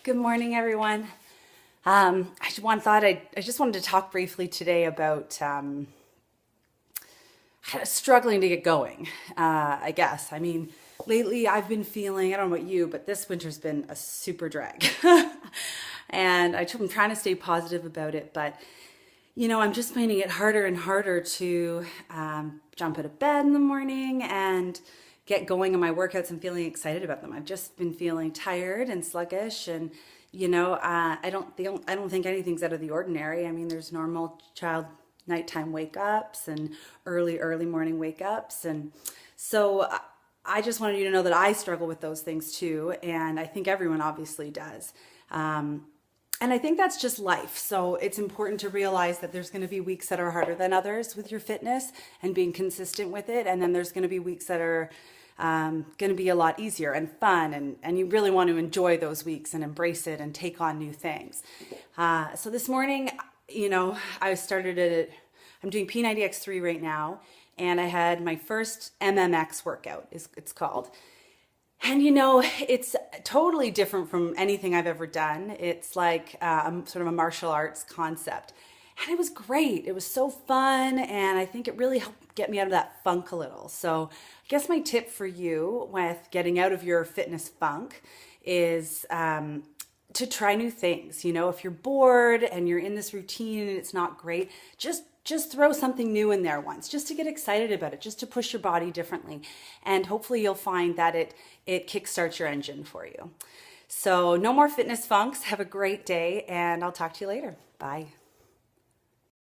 Good morning, everyone. I just wanted to talk briefly today about struggling to get going. I guess. I mean, lately I've been feeling, I don't know about you, but this winter's been a super drag. And I'm trying to stay positive about it, but I'm just finding it harder and harder to jump out of bed in the morning and get going on my workouts and feeling excited about them. I've just been feeling tired and sluggish, and I don't think anything's out of the ordinary. I mean, there's normal child nighttime wake ups and early morning wake ups, and so I just wanted you to know that I struggle with those things too, and I think everyone obviously does. And I think that's just life. So it's important to realize that there's going to be weeks that are harder than others with your fitness and being consistent with it. And then there's going to be weeks that are going to be a lot easier and fun. And you really want to enjoy those weeks and embrace it and take on new things. So this morning, I'm doing P90X3 right now. And I had my first MMX workout, it's called. And it's totally different from anything I've ever done. It's like sort of a martial arts concept. And it was great. It was so fun. And I think it really helped get me out of that funk a little. So I guess my tip for you with getting out of your fitness funk is to try new things. If you're bored and you're in this routine and it's not great, just throw something new in there once, just to get excited about it, just to push your body differently. And hopefully you'll find that it kickstarts your engine for you. So no more fitness funks. Have a great day, and I'll talk to you later. Bye.